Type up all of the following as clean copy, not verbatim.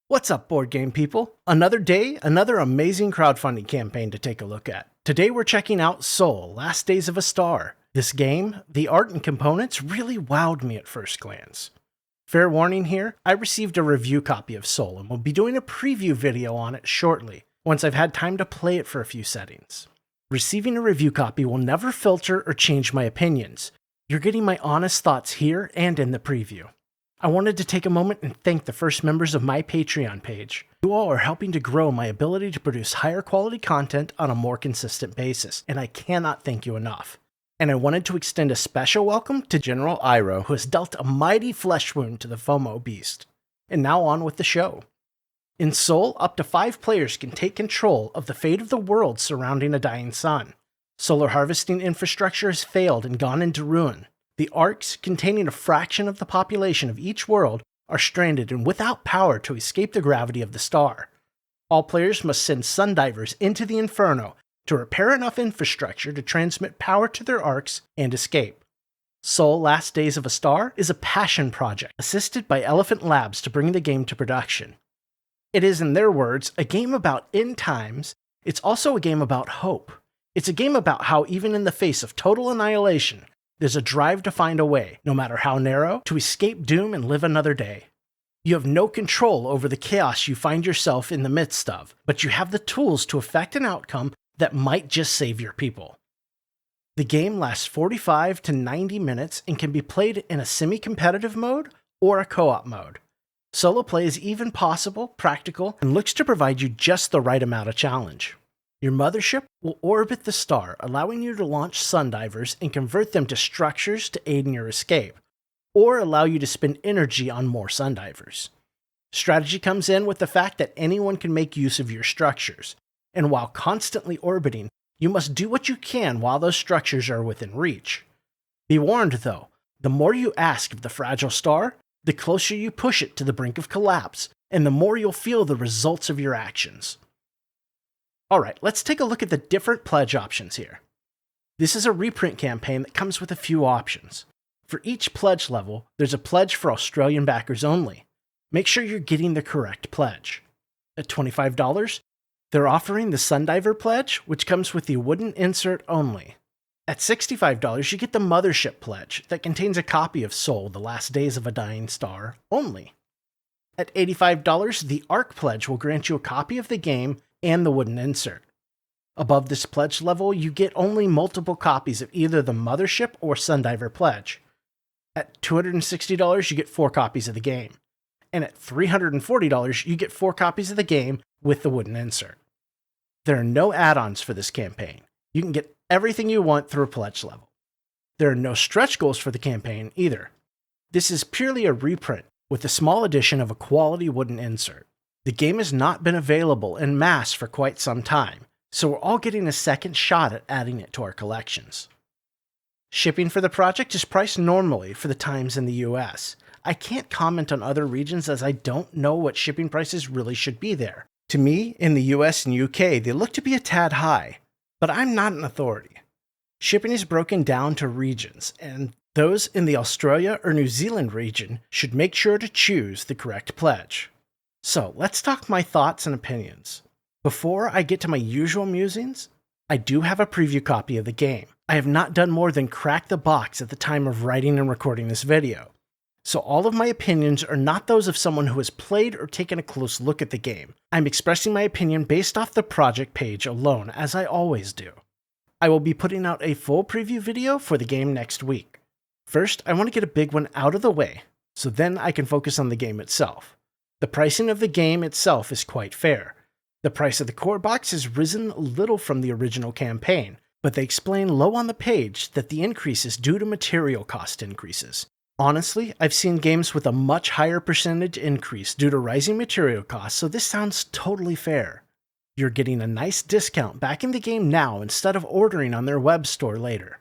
What's up, board game people? Another day, another amazing crowdfunding campaign to take a look at. Today we're checking out Soul, Last Days of a Star. This game, the art and components really wowed me at first glance. Fair warning here, I received a review copy of Soul and will be doing a preview video on it shortly, once I've had time to play it for a few settings. Receiving a review copy will never filter or change my opinions. You're getting my honest thoughts here and in the preview. I wanted to take a moment and thank the first members of my Patreon page. You all are helping to grow my ability to produce higher quality content on a more consistent basis, and I cannot thank you enough. And I wanted to extend a special welcome to General Iroh, who has dealt a mighty flesh wound to the FOMO beast. And now on with the show. In Soul, up to 5 players can take control of the fate of the world surrounding a dying sun. Solar harvesting infrastructure has failed and gone into ruin. The arcs, containing a fraction of the population of each world, are stranded and without power to escape the gravity of the star. All players must send sundivers into the inferno to repair enough infrastructure to transmit power to their arcs and escape. Soul Last Days of a Star is a passion project assisted by Elephant Labs to bring the game to production. It is, in their words, a game about end times. It's also a game about hope. It's a game about how even in the face of total annihilation, there's a drive to find a way, no matter how narrow, to escape doom and live another day. You have no control over the chaos you find yourself in the midst of, but you have the tools to effect an outcome that might just save your people. The game lasts 45 to 90 minutes and can be played in a semi-competitive mode or a co-op mode. Solo play is even possible, practical, and looks to provide you just the right amount of challenge. Your mothership will orbit the star, allowing you to launch sundivers and convert them to structures to aid in your escape, or allow you to spend energy on more sundivers. Strategy comes in with the fact that anyone can make use of your structures, and while constantly orbiting, you must do what you can while those structures are within reach. Be warned though, the more you ask of the fragile star, the closer you push it to the brink of collapse, and the more you'll feel the results of your actions. Alright, let's take a look at the different pledge options here. This is a reprint campaign that comes with a few options. For each pledge level, there's a pledge for Australian backers only. Make sure you're getting the correct pledge. At $25, they're offering the Sundiver pledge, which comes with the wooden insert only. At $65, you get the Mothership pledge that contains a copy of Soul, The Last Days of a Dying Star only. At $85, the Arc pledge will grant you a copy of the game and the wooden insert. Above this pledge level, you get only multiple copies of either the Mothership or Sundiver pledge. At $260, you get 4 copies of the game. And at $340, you get 4 copies of the game with the wooden insert. There are no add-ons for this campaign. You can get everything you want through a pledge level. There are no stretch goals for the campaign either. This is purely a reprint with a small addition of a quality wooden insert. The game has not been available en masse for quite some time, so we're all getting a second shot at adding it to our collections. Shipping for the project is priced normally for the times in the US. I can't comment on other regions as I don't know what shipping prices really should be there. To me, in the US and UK, they look to be a tad high, but I'm not an authority. Shipping is broken down to regions, and those in the Australia or New Zealand region should make sure to choose the correct pledge. So let's talk my thoughts and opinions. Before I get to my usual musings, I do have a preview copy of the game. I have not done more than crack the box at the time of writing and recording this video. So all of my opinions are not those of someone who has played or taken a close look at the game. I'm expressing my opinion based off the project page alone, as I always do. I will be putting out a full preview video for the game next week. First, I want to get a big one out of the way, so then I can focus on the game itself. The pricing of the game itself is quite fair. The price of the core box has risen a little from the original campaign, but they explain low on the page that the increase is due to material cost increases. Honestly, I've seen games with a much higher percentage increase due to rising material costs, so this sounds totally fair. You're getting a nice discount back in the game now instead of ordering on their web store later.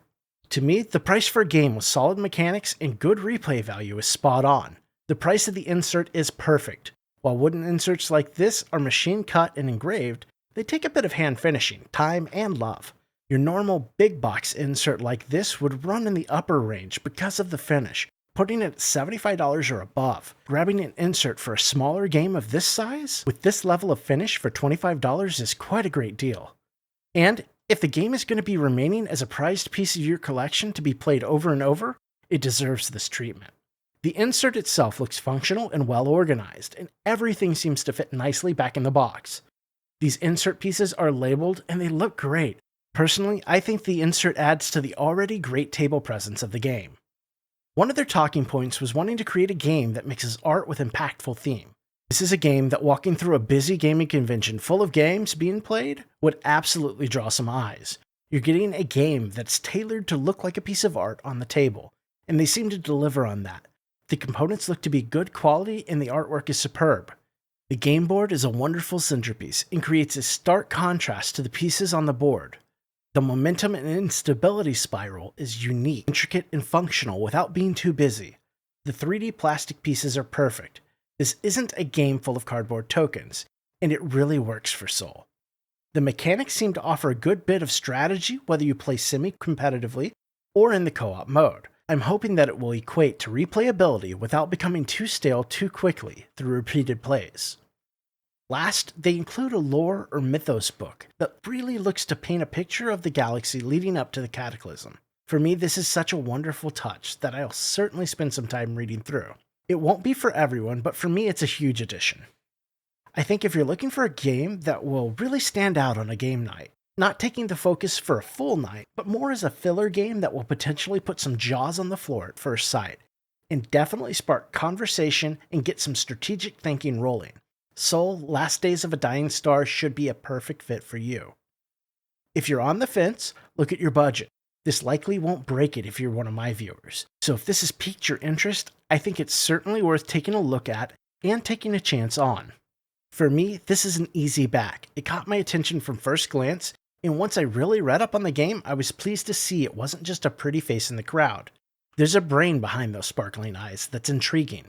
To me, the price for a game with solid mechanics and good replay value is spot on. The price of the insert is perfect. While wooden inserts like this are machine cut and engraved, they take a bit of hand finishing, time, and love. Your normal big box insert like this would run in the upper range because of the finish, putting it at $75 or above. Grabbing an insert for a smaller game of this size with this level of finish for $25 is quite a great deal. And if the game is going to be remaining as a prized piece of your collection to be played over and over, it deserves this treatment. The insert itself looks functional and well organized, and everything seems to fit nicely back in the box. These insert pieces are labeled and they look great. Personally, I think the insert adds to the already great table presence of the game. One of their talking points was wanting to create a game that mixes art with impactful theme. This is a game that walking through a busy gaming convention full of games being played would absolutely draw some eyes. You're getting a game that's tailored to look like a piece of art on the table, and they seem to deliver on that. The components look to be good quality and the artwork is superb. The game board is a wonderful centerpiece and creates a stark contrast to the pieces on the board. The momentum and instability spiral is unique, intricate, and functional without being too busy. The 3D plastic pieces are perfect. This isn't a game full of cardboard tokens, and it really works for Soul. The mechanics seem to offer a good bit of strategy whether you play semi-competitively or in the co-op mode. I'm hoping that it will equate to replayability without becoming too stale too quickly through repeated plays. Last, they include a lore or mythos book that really looks to paint a picture of the galaxy leading up to the Cataclysm. For me, this is such a wonderful touch that I'll certainly spend some time reading through. It won't be for everyone, but for me it's a huge addition. I think if you're looking for a game that will really stand out on a game night, not taking the focus for a full night, but more as a filler game that will potentially put some jaws on the floor at first sight, and definitely spark conversation and get some strategic thinking rolling, Soul: Last Days of a Dying Star should be a perfect fit for you. If you're on the fence, look at your budget. This likely won't break it if you're one of my viewers. So if this has piqued your interest, I think it's certainly worth taking a look at and taking a chance on. For me, this is an easy back. It caught my attention from first glance, and once I really read up on the game, I was pleased to see it wasn't just a pretty face in the crowd. There's a brain behind those sparkling eyes that's intriguing.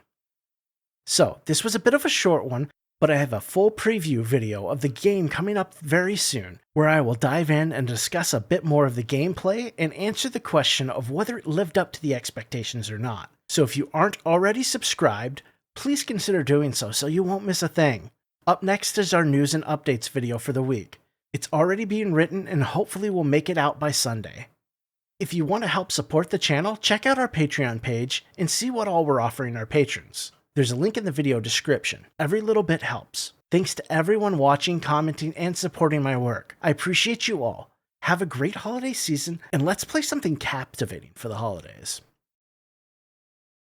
So, this was a bit of a short one, but I have a full preview video of the game coming up very soon, where I will dive in and discuss a bit more of the gameplay and answer the question of whether it lived up to the expectations or not. So if you aren't already subscribed, please consider doing so you won't miss a thing. Up next is our news and updates video for the week. It's already being written and hopefully will make it out by Sunday. If you want to help support the channel, check out our Patreon page and see what all we're offering our patrons. There's a link in the video description. Every little bit helps. Thanks to everyone watching, commenting, and supporting my work. I appreciate you all. Have a great holiday season, and let's play something captivating for the holidays.